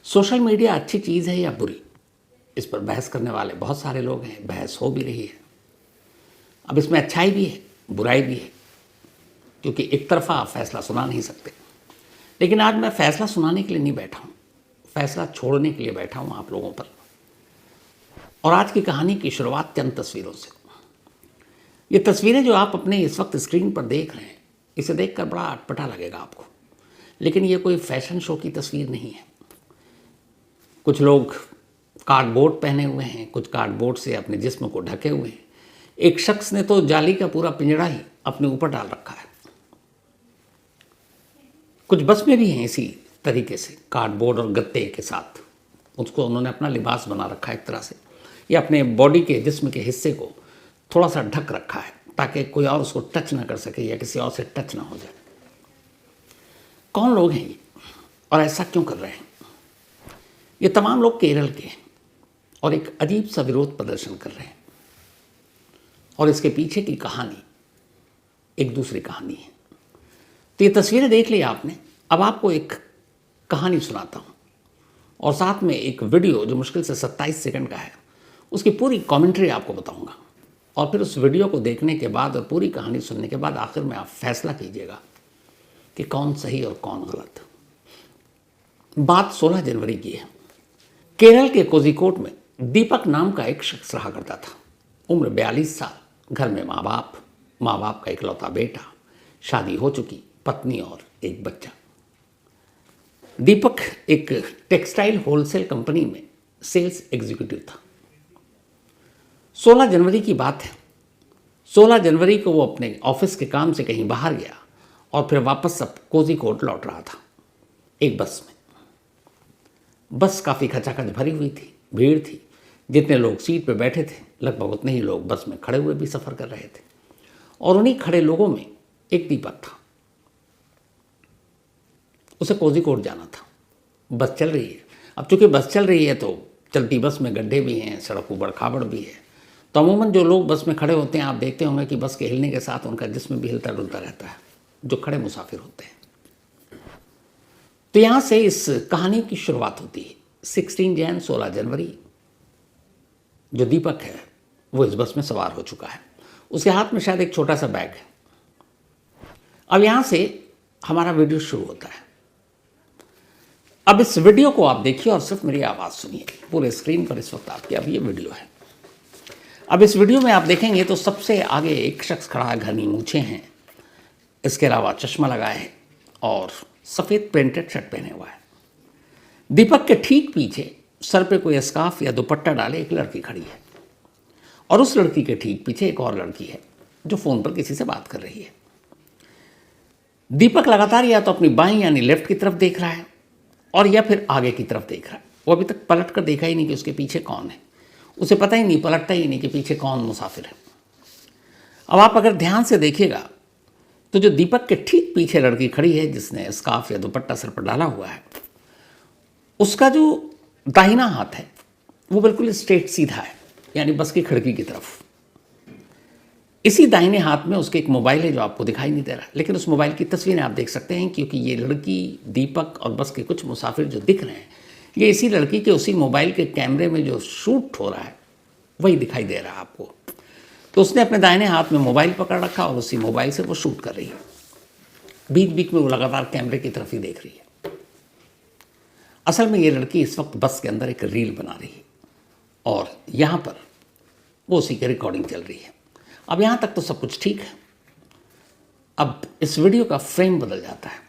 Social media अच्छी चीज़ है या बुरी, इस पर बहस करने वाले बहुत सारे लोग हैं, बहस हो भी रही है। अब इसमें अच्छाई भी है, बुराई भी है, क्योंकि एक तरफा आप फैसला सुना नहीं सकते। लेकिन आज मैं फैसला सुनाने के लिए नहीं बैठा हूँ, फैसला छोड़ने के लिए बैठा हूँ आप लोगों पर। और आज की कहानी की शुरुआत चंद तस्वीरों से। ये तस्वीरें जो आप अपने इस वक्त स्क्रीन पर देख रहे हैं, इसे देखकर बड़ा अटपटा लगेगा आपको, लेकिन ये कोई फैशन शो की तस्वीर नहीं है। कुछ लोग कार्डबोर्ड पहने हुए हैं, कुछ कार्डबोर्ड से अपने जिस्म को ढके हुए हैं। एक शख्स ने तो जाली का पूरा पिंजड़ा ही अपने ऊपर डाल रखा है। कुछ बस में भी हैं इसी तरीके से, कार्डबोर्ड और गत्ते के साथ। उसको उन्होंने अपना लिबास बना रखा है एक तरह से, या अपने बॉडी के जिस्म के हिस्से को थोड़ा सा ढक रखा है ताकि कोई और उसको टच ना कर सके या किसी और से टच ना हो जाए। कौन लोग हैं ये और ऐसा क्यों कर रहे हैं? ये तमाम लोग केरल के हैं और एक अजीब सा विरोध प्रदर्शन कर रहे हैं। और इसके पीछे की कहानी एक दूसरी कहानी है। तो ये तस्वीरें देख ली आपने। अब आपको एक कहानी सुनाता हूँ और साथ में एक वीडियो जो मुश्किल से 27 सेकंड का है, उसकी पूरी कमेंट्री आपको बताऊंगा। और फिर उस वीडियो को देखने के बाद और पूरी कहानी सुनने के बाद आखिर में आप फैसला कीजिएगा कि कौन सही और कौन गलत। बात 16 जनवरी की है। केरल के कोझिकोड में दीपक नाम का एक शख्स रहा करता था। उम्र 42 साल, घर में माँ बाप का इकलौता बेटा, शादी हो चुकी, पत्नी और एक बच्चा। दीपक एक टेक्सटाइल होलसेल कंपनी में सेल्स एग्जीक्यूटिव था। 16 जनवरी की बात है। 16 जनवरी को वो अपने ऑफिस के काम से कहीं बाहर गया और फिर वापस अब कोझिकोड लौट रहा था एक बस में। बस काफ़ी खचाखच भरी हुई थी, भीड़ थी। जितने लोग सीट पर बैठे थे लगभग उतने ही लोग बस में खड़े हुए भी सफ़र कर रहे थे। और उन्हीं खड़े लोगों में एक दीपक था। उसे कोझिकोड जाना था। बस चल रही है। अब चूंकि बस चल रही है तो चलती बस में गड्ढे भी हैं, सड़क ऊबड़ खाबड़ भी है। तो अमूमन जो लोग बस में खड़े होते हैं, आप देखते होंगे कि बस के हिलने के साथ उनका जिस्म भी हिलता डुलता रहता है, जो खड़े मुसाफिर होते हैं। तो यहाँ से इस कहानी की शुरुआत होती है। 16 जनवरी जो दीपक है वो इस बस में सवार हो चुका है। उसके हाथ में शायद एक छोटा सा बैग है। अब यहाँ से हमारा वीडियो शुरू होता है। अब इस वीडियो को आप देखिए और सिर्फ मेरी आवाज़ सुनिए। पूरे स्क्रीन पर इस वक्त आपके अब ये वीडियो है। अब इस वीडियो में आप देखेंगे तो सबसे आगे एक शख्स खड़ा है, घनी मूछें हैं, इसके अलावा चश्मा लगाए है और सफ़ेद प्रिंटेड शर्ट पहने हुआ है। दीपक के ठीक पीछे सर पे कोई स्कार्फ या दुपट्टा डाले एक लड़की खड़ी है और उस लड़की के ठीक पीछे एक और लड़की है जो फ़ोन पर किसी से बात कर रही है। दीपक लगातार या तो अपनी बाईं यानी लेफ्ट की तरफ देख रहा है और या फिर आगे की तरफ देख रहा है। वो अभी तक पलट कर देखा ही नहीं कि उसके पीछे कौन है। उसे पता ही नहीं, पलटता ही नहीं कि पीछे कौन मुसाफिर है। अब आप अगर ध्यान से देखिएगा तो जो दीपक के ठीक पीछे लड़की खड़ी है जिसने स्कार्फ या दुपट्टा सर पर डाला हुआ है, उसका जो दाहिना हाथ है वो बिल्कुल स्ट्रेट सीधा है, यानी बस की खिड़की की तरफ। इसी दाहिने हाथ में उसके एक मोबाइल है जो आपको दिखाई नहीं दे रहा, लेकिन उस मोबाइल की तस्वीरें आप देख सकते हैं, क्योंकि ये लड़की, दीपक और बस के कुछ मुसाफिर जो दिख रहे हैं, ये इसी लड़की के उसी मोबाइल के कैमरे में जो शूट हो रहा है वही दिखाई दे रहा है आपको। तो उसने अपने दाहिने हाथ में मोबाइल पकड़ रखा और उसी मोबाइल से वो शूट कर रही है। बीच बीच में वो लगातार कैमरे की तरफ ही देख रही है। असल में ये लड़की इस वक्त बस के अंदर एक रील बना रही है और यहाँ पर वो उसी की रिकॉर्डिंग चल रही है। अब यहाँ तक तो सब कुछ ठीक है। अब इस वीडियो का फ्रेम बदल जाता है।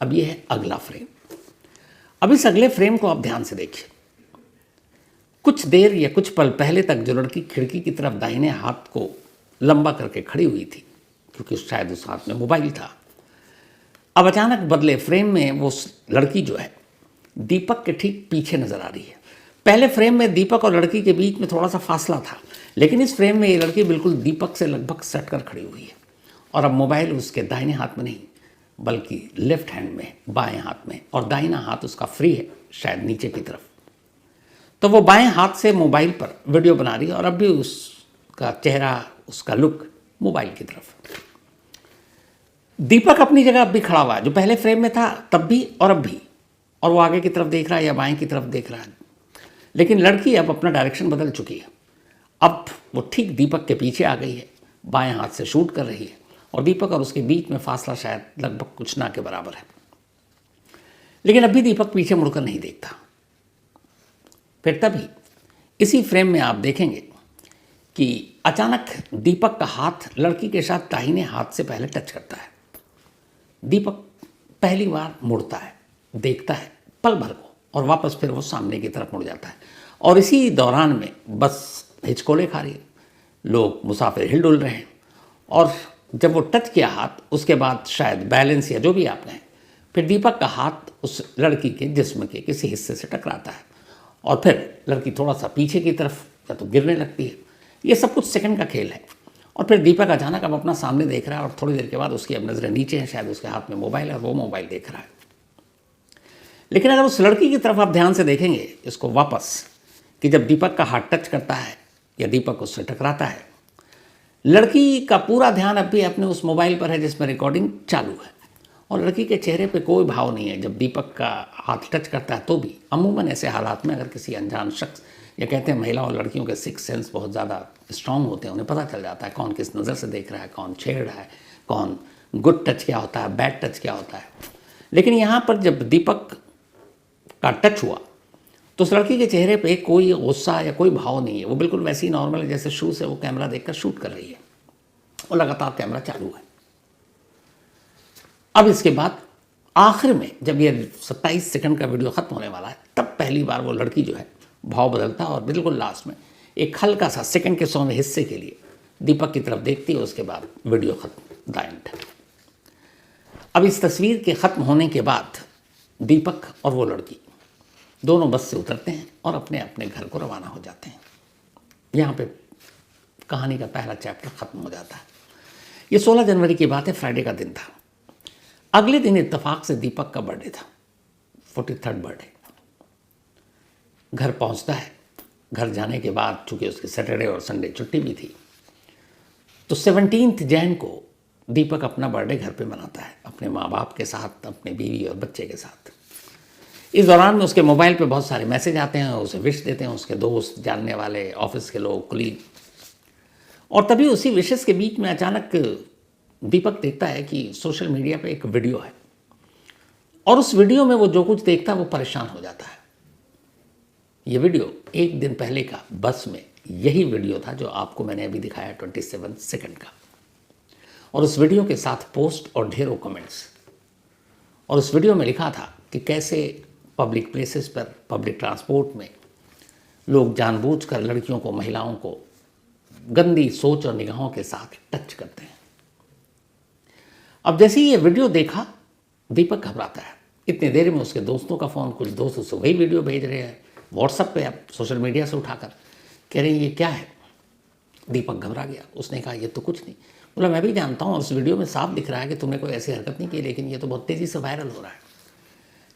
अब ये है अगला फ्रेम। अब इस अगले फ्रेम को आप ध्यान से देखिए। कुछ देर या कुछ पल पहले तक जो लड़की खिड़की की तरफ दाहिने हाथ को लंबा करके खड़ी हुई थी, क्योंकि शायद उस हाथ में मोबाइल था, अब अचानक बदले फ्रेम में वो लड़की जो है दीपक के ठीक पीछे नजर आ रही है। पहले फ्रेम में दीपक और लड़की के बीच में थोड़ा सा फासला था, लेकिन इस फ्रेम में ये लड़की बिल्कुल दीपक से लगभग सट कर खड़ी हुई है और अब मोबाइल उसके दाहिने हाथ में नहीं बल्कि लेफ्ट हैंड में, बाएं हाथ में, और दाहिना हाथ उसका फ्री है, शायद नीचे की तरफ। तो वो बाएं हाथ से मोबाइल पर वीडियो बना रही है और अब भी उसका चेहरा, उसका लुक मोबाइल की तरफ। दीपक अपनी जगह अब भी खड़ा हुआ है, जो पहले फ्रेम में था तब भी और अब भी, और वो आगे की तरफ देख रहा है या बाएं की तरफ देख रहा है। लेकिन लड़की अब अपना डायरेक्शन बदल चुकी है। अब वो ठीक दीपक के पीछे आ गई है, बाएं हाथ से शूट कर रही है और दीपक और उसके बीच में फासला शायद लगभग कुछ ना के बराबर है। लेकिन अभी दीपक पीछे मुड़कर नहीं देखता। फिर तभी इसी फ्रेम में आप देखेंगे कि अचानक दीपक का हाथ लड़की के साथ दाहिने हाथ से पहले टच करता है। दीपक पहली बार मुड़ता है, देखता है पल भर को और वापस फिर वो सामने की तरफ मुड़ जाता है। और इसी दौरान में बस हिचकोले खा रही है, लोग मुसाफिर हिल डुल रहे हैं। और जब वो टच किया हाथ, उसके बाद शायद बैलेंस या जो भी आप कहें, फिर दीपक का हाथ उस लड़की के जिस्म के किसी हिस्से से टकराता है और फिर लड़की थोड़ा सा पीछे की तरफ या तो गिरने लगती है। ये सब कुछ सेकंड का खेल है। और फिर दीपक अचानक अब अपना सामने देख रहा है और थोड़ी देर के बाद उसकी अब नज़रें नीचे हैं, शायद उसके हाथ में मोबाइल है और वो मोबाइल देख रहा है। लेकिन अगर उस लड़की की तरफ आप ध्यान से देखेंगे इसको वापस, कि जब दीपक का हाथ टच करता है या दीपक उससे टकराता है, लड़की का पूरा ध्यान अब भी अपने उस मोबाइल पर है जिसमें रिकॉर्डिंग चालू है और लड़की के चेहरे पे कोई भाव नहीं है। जब दीपक का हाथ टच करता है तो भी अमूमन ऐसे हालात में अगर किसी अनजान शख्स, या कहते हैं महिला और लड़कियों के सिक्स सेंस बहुत ज़्यादा स्ट्रांग होते हैं, उन्हें पता चल जाता है कौन किस नज़र से देख रहा है, कौन छेड़ रहा है, कौन गुड टच क्या होता है, बैड टच क्या होता है। लेकिन यहाँ पर जब दीपक का टच हुआ तो उस लड़की के चेहरे पे कोई गुस्सा या कोई भाव नहीं है। वो बिल्कुल वैसी नॉर्मल है जैसे शुरू से वो कैमरा देखकर शूट कर रही है और लगातार कैमरा चालू है। अब इसके बाद आखिर में जब ये 27 सेकंड का वीडियो खत्म होने वाला है, तब पहली बार वो लड़की जो है भाव बदलता है और बिल्कुल लास्ट में एक हल्का सा सेकंड के 100वें हिस्से के लिए दीपक की तरफ देखती है। उसके बाद वीडियो खत्म, द एंड। अब इस तस्वीर के ख़त्म होने के बाद दीपक और वो लड़की दोनों बस से उतरते हैं और अपने अपने घर को रवाना हो जाते हैं। यहाँ पे कहानी का पहला चैप्टर ख़त्म हो जाता है। ये 16 जनवरी की बात है, फ्राइडे का दिन था। अगले दिन इत्तेफाक से दीपक का बर्थडे था, 43rd बर्थडे। घर पहुँचता है। घर जाने के बाद चूँकि उसकी सैटरडे और संडे छुट्टी भी थी, तो 17 जैन को दीपक अपना बर्थडे घर पे मनाता है अपने माँ बाप के साथ, अपने बीवी और बच्चे के साथ। इस दौरान में उसके मोबाइल पे बहुत सारे मैसेज आते हैं, उसे विश देते हैं उसके दोस्त, जानने वाले, ऑफिस के लोग, कुलीग। और तभी उसी विशेष के बीच में अचानक दीपक देखता है कि सोशल मीडिया पे एक वीडियो है और उस वीडियो में वो जो कुछ देखता है वो परेशान हो जाता है। ये वीडियो एक दिन पहले का बस में यही वीडियो था जो आपको मैंने अभी दिखाया 27 सेकंड का। और उस वीडियो के साथ पोस्ट और ढेरों कमेंट्स। और उस वीडियो में लिखा था कि कैसे पब्लिक प्लेसेस पर, पब्लिक ट्रांसपोर्ट में लोग जानबूझकर लड़कियों को, महिलाओं को गंदी सोच और निगाहों के साथ टच करते हैं। अब जैसे ही ये वीडियो देखा, दीपक घबराता है। इतनी देर में उसके दोस्तों का फ़ोन, कुछ दोस्त उससे वही वीडियो भेज रहे हैं व्हाट्सएप पे, अब सोशल मीडिया से उठाकर, कह रहे हैं ये क्या है। दीपक घबरा गया। उसने कहा ये तो कुछ नहीं। बोला मैं भी जानता हूँ, उस वीडियो में साफ दिख रहा है कि तुमने कोई ऐसी हरकत नहीं की, लेकिन ये तो बहुत तेज़ी से वायरल हो रहा है।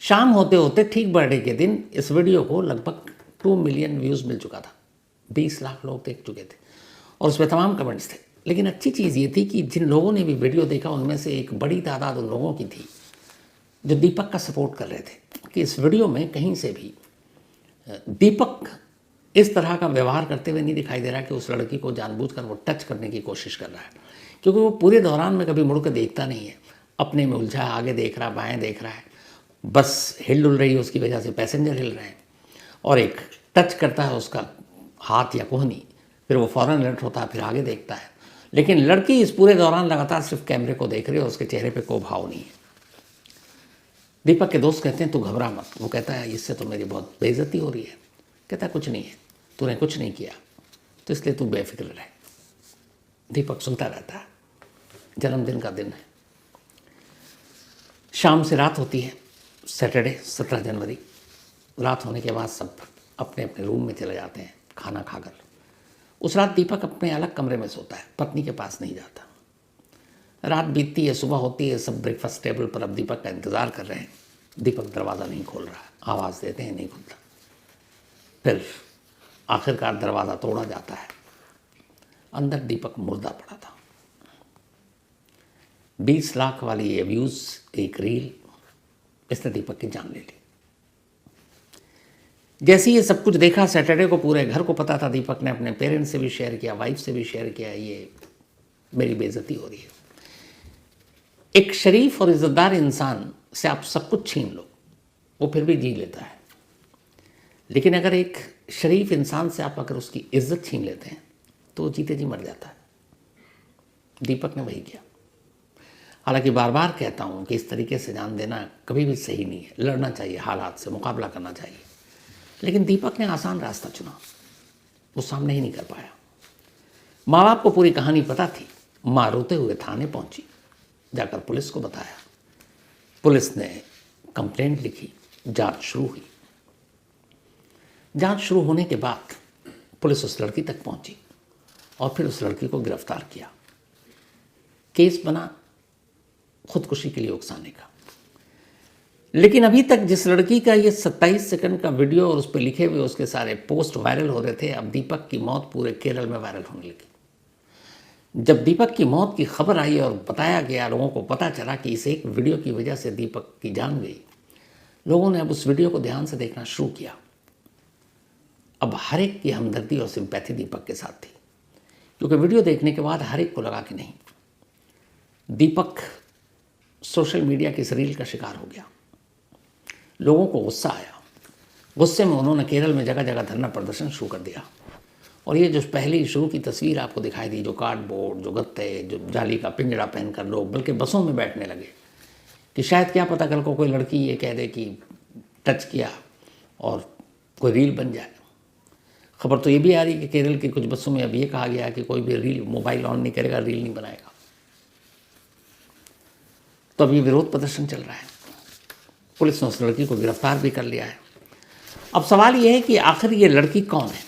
शाम होते होते ठीक बर्थडे के दिन इस वीडियो को लगभग 2 मिलियन व्यूज़ मिल चुका था। 20 लाख लोग देख चुके थे और उसमें तमाम कमेंट्स थे। लेकिन अच्छी चीज़ ये थी कि जिन लोगों ने भी वीडियो देखा उनमें से एक बड़ी तादाद उन लोगों की थी जो दीपक का सपोर्ट कर रहे थे कि इस वीडियो में कहीं से भी दीपक इस तरह का व्यवहार करते हुए नहीं दिखाई दे रहा कि उस लड़की को जानबूझकर वो टच करने की कोशिश कर रहा है, क्योंकि वो पूरे दौरान में कभी मुड़ कर देखता नहीं है, अपने में उलझा है, आगे देख रहा है, बाएं देख रहा है, बस हिल डुल रही है, उसकी वजह से पैसेंजर हिल रहे हैं और एक टच करता है उसका हाथ या कोहनी, फिर वो फ़ौरन अलर्ट होता है, फिर आगे देखता है। लेकिन लड़की इस पूरे दौरान लगातार सिर्फ कैमरे को देख रही है और उसके चेहरे पे कोई भाव नहीं है। दीपक के दोस्त कहते हैं तू घबरा मत। वो कहता है इससे तो मेरी बहुत बेइज्जती हो रही है। कहता है कुछ नहीं है, तूने कुछ नहीं किया, तो इसलिए तू बेफिक्र रहे। दीपक सुनता रहता है। जन्मदिन का दिन है। शाम से रात होती है, सैटरडे 17 जनवरी। रात होने के बाद सब अपने अपने रूम में चले जाते हैं खाना खाकर। उस रात दीपक अपने अलग कमरे में सोता है, पत्नी के पास नहीं जाता। रात बीतती है, सुबह होती है, सब ब्रेकफास्ट टेबल पर अब दीपक का इंतज़ार कर रहे हैं। दीपक दरवाज़ा नहीं खोल रहा है, आवाज़ देते हैं, नहीं खुलता। फिर आखिरकार दरवाज़ा तोड़ा जाता है। अंदर दीपक मुर्दा पड़ा था। 20 लाख वाली ये व्यूज़, एक रील, इसने दीपक की जान ले ली। जैसे ये सब कुछ देखा सैटरडे को पूरे घर को पता था, दीपक ने अपने पेरेंट्स से भी शेयर किया, वाइफ से भी शेयर किया, ये मेरी बेइज्जती हो रही है। एक शरीफ और इज्जतदार इंसान से आप सब कुछ छीन लो, वो फिर भी जी लेता है, लेकिन अगर एक शरीफ इंसान से आप अगर उसकी इज्जत छीन लेते हैं तो वो जीते जी मर जाता है। दीपक ने वही किया। हालांकि बार बार कहता हूँ कि इस तरीके से जान देना कभी भी सही नहीं है, लड़ना चाहिए, हालात से मुकाबला करना चाहिए, लेकिन दीपक ने आसान रास्ता चुना, वो सामने ही नहीं कर पाया। माँ बाप को पूरी कहानी पता थी, माँ रोते हुए थाने पहुंची, जाकर पुलिस को बताया, पुलिस ने कंप्लेंट लिखी, जांच शुरू हुई। जांच शुरू होने के बाद पुलिस उस लड़की तक पहुंची और फिर उस लड़की को गिरफ्तार किया। केस बना खुदकुशी के लिए उकसाने का। लेकिन अभी तक जिस लड़की का ये 27 सेकंड का वीडियो और उस पर लिखे हुए उसके सारे पोस्ट वायरल हो रहे थे, अब दीपक की मौत पूरे केरल में वायरल होने लगी। जब दीपक की मौत की खबर आई और बताया गया, लोगों को पता चला कि इस एक वीडियो की वजह से दीपक की जान गई, लोगों ने अब उस वीडियो को ध्यान से देखना शुरू किया। अब हर एक की हमदर्दी और सिंपैथी दीपक के साथ थी, क्योंकि वीडियो देखने के बाद हर एक को लगा कि नहीं, दीपक सोशल मीडिया की इस रील का शिकार हो गया। लोगों को गुस्सा आया, गुस्से में उन्होंने केरल में जगह जगह धरना प्रदर्शन शुरू कर दिया। और ये जो पहली शुरू की तस्वीर आपको दिखाई दी, जो कार्डबोर्ड, जो गत्ते, जो जाली का पिंजरा पहनकर लोग बल्कि बसों में बैठने लगे कि शायद क्या पता कल को कोई लड़की ये कह दे कि टच किया और कोई रील बन जाए। खबर तो ये भी आ रही है कि केरल की कुछ बसों में अब ये कहा गया कि कोई भी रील मोबाइल ऑन नहीं करेगा, रील नहीं बनाएगा। तो अब ये विरोध प्रदर्शन चल रहा है। पुलिस ने उस लड़की को गिरफ्तार भी कर लिया है। अब सवाल ये है कि आखिर ये लड़की कौन है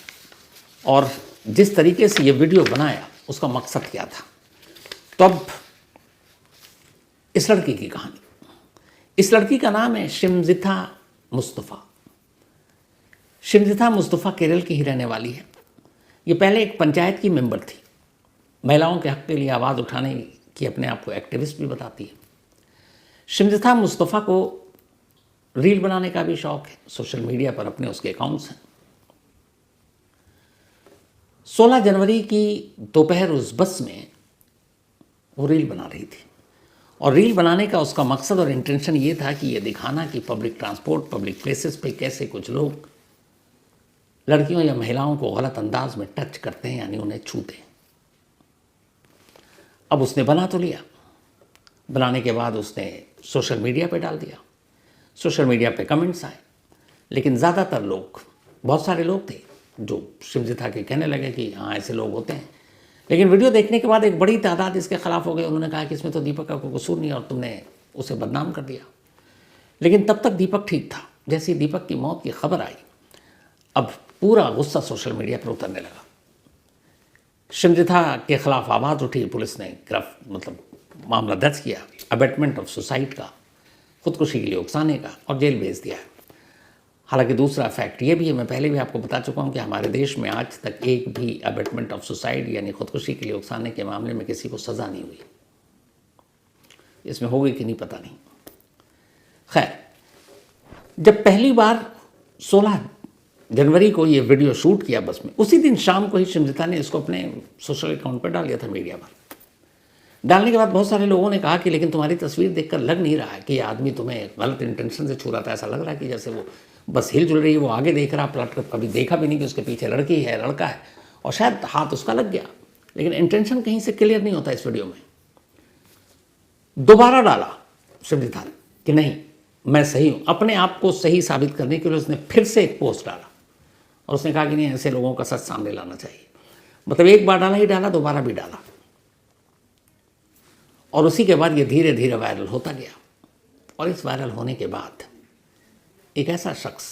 और जिस तरीके से ये वीडियो बनाया उसका मकसद क्या था। तो अब इस लड़की की कहानी, इस लड़की का नाम है शिमजिथा मुस्तफ़ा। शिमजिथा मुस्तफ़ा केरल की ही रहने वाली है। ये पहले एक पंचायत की मेंबर थी, महिलाओं के हक के लिए आवाज़ उठाने की अपने आप को एक्टिविस्ट भी बताती है। शिमजिथा मुस्तफ़ा को रील बनाने का भी शौक है, सोशल मीडिया पर अपने उसके अकाउंट्स हैं। 16 जनवरी की दोपहर उस बस में वो रील बना रही थी और रील बनाने का उसका मकसद और इंटेंशन ये था कि ये दिखाना कि पब्लिक ट्रांसपोर्ट, पब्लिक प्लेसेस पे कैसे कुछ लोग लड़कियों या महिलाओं को गलत अंदाज में टच करते हैं, यानी उन्हें छूते हैं। अब उसने बना तो लिया, बनाने के बाद उसने सोशल मीडिया पे डाल दिया। सोशल मीडिया पे कमेंट्स आए, लेकिन ज़्यादातर लोग, बहुत सारे लोग थे जो शिमजिथा के कहने लगे कि हाँ ऐसे लोग होते हैं। लेकिन वीडियो देखने के बाद एक बड़ी तादाद इसके खिलाफ हो गई। उन्होंने कहा कि इसमें तो दीपक का कोई कसूर नहीं और तुमने उसे बदनाम कर दिया। लेकिन तब तक दीपक ठीक था। जैसे ही दीपक की मौत की खबर आई, अब पूरा गुस्सा सोशल मीडिया पर उतरने लगा। शिमजिथा के खिलाफ आवाज़ उठी, पुलिस ने मामला दर्ज किया, अबेटमेंट ऑफ सुसाइड का, खुदकुशी के लिए उकसाने का, और जेल भेज दिया। हालांकि दूसरा फैक्ट ये भी है, मैं पहले भी आपको बता चुका हूँ कि हमारे देश में आज तक एक भी अबेटमेंट ऑफ सुसाइड यानी खुदकुशी के लिए उकसाने के मामले में किसी को सज़ा नहीं हुई। इसमें हो गई कि नहीं पता नहीं। खैर, जब पहली बार 16 जनवरी को ये वीडियो शूट किया बस में, उसी दिन शाम को ही शिमजिथा ने इसको अपने सोशल अकाउंट पर डाल दिया था, मीडिया पर। डालने के बाद बहुत सारे लोगों ने कहा कि लेकिन तुम्हारी तस्वीर देखकर लग नहीं रहा है कि ये आदमी तुम्हें गलत इंटेंशन से छू रहा था। ऐसा लग रहा है कि जैसे वो बस हिल जुल रही है, वो आगे देख रहा, पलट कर कभी देखा भी नहीं कि उसके पीछे लड़की है, लड़का है, और शायद हाथ उसका लग गया, लेकिन इंटेंशन कहीं से क्लियर नहीं होता इस वीडियो में। दोबारा डाला शिमजिथा ने कि नहीं मैं सही हूँ, अपने आप को सही साबित करने के लिए उसने फिर से एक पोस्ट डाला और उसने कहा कि नहीं ऐसे लोगों का सच सामने लाना चाहिए। मतलब एक बार डाला ही डाला, दोबारा भी डाला, और उसी के बाद ये धीरे धीरे वायरल होता गया। और इस वायरल होने के बाद एक ऐसा शख्स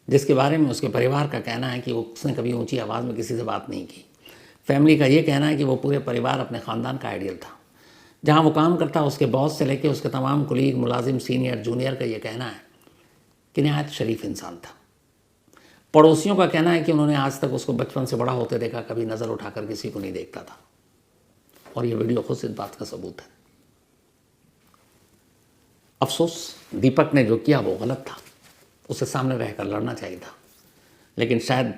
जिसके बारे में उसके परिवार का कहना है कि उसने कभी ऊंची आवाज़ में किसी से बात नहीं की, फैमिली का ये कहना है कि वो पूरे परिवार अपने ख़ानदान का आइडियल था, जहाँ वो काम करता उसके बॉस से लेके उसके तमाम कुलीग, मुलाजिम, सीनियर, जूनियर का ये कहना है कि नहायत शरीफ इंसान था। पड़ोसियों का कहना है कि उन्होंने आज तक उसको बचपन से बड़ा होते देखा, कभी नज़र उठाकर किसी को नहीं देखता था, और ये वीडियो खुद इस बात का सबूत है। अफसोस, दीपक ने जो किया वो गलत था, उसे सामने रहकर लड़ना चाहिए था, लेकिन शायद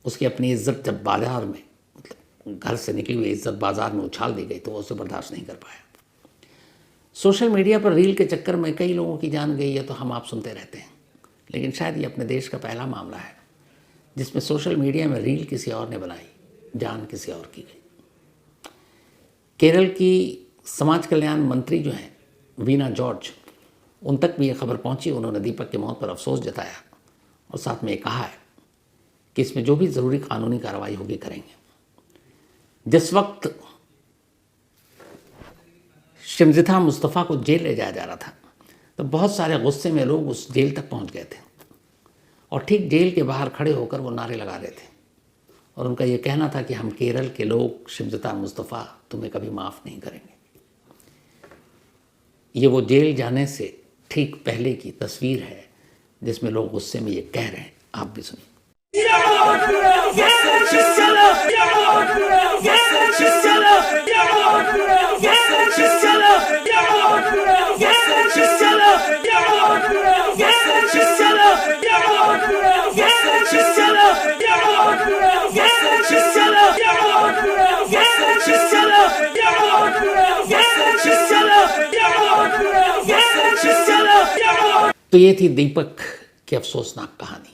उसकी अपनी इज्जत जब बाजार में, मतलब घर से निकली हुई इज्जत बाजार में उछाल दी गई तो वो उसे बर्दाश्त नहीं कर पाया। सोशल मीडिया पर रील के चक्कर में कई लोगों की जान गई है तो हम आप सुनते रहते हैं, लेकिन शायद ये अपने देश का पहला मामला है जिसमें सोशल मीडिया में रील किसी और ने बनाई, जान किसी और की गई। केरल की समाज कल्याण मंत्री जो हैं वीना जॉर्ज, उन तक भी ये खबर पहुंची। उन्होंने दीपक की मौत पर अफसोस जताया और साथ में ये कहा है कि इसमें जो भी ज़रूरी कानूनी कार्रवाई होगी करेंगे। जिस वक्त शिमजिथा मुस्तफ़ा को जेल ले जाया जा रहा था तो बहुत सारे गुस्से में लोग उस जेल तक पहुंच गए थे और ठीक जेल के बाहर खड़े होकर वो नारे लगा रहे थे और उनका ये कहना था कि हम केरल के लोग, शिमजिथा मुस्तफ़ा, तुम्हें कभी माफ़ नहीं करेंगे। ये वो जेल जाने से ठीक पहले की तस्वीर है जिसमें लोग गुस्से में ये कह रहे हैं। आप भी सुनिए। तो ये थी दीपक की अफसोसनाक कहानी।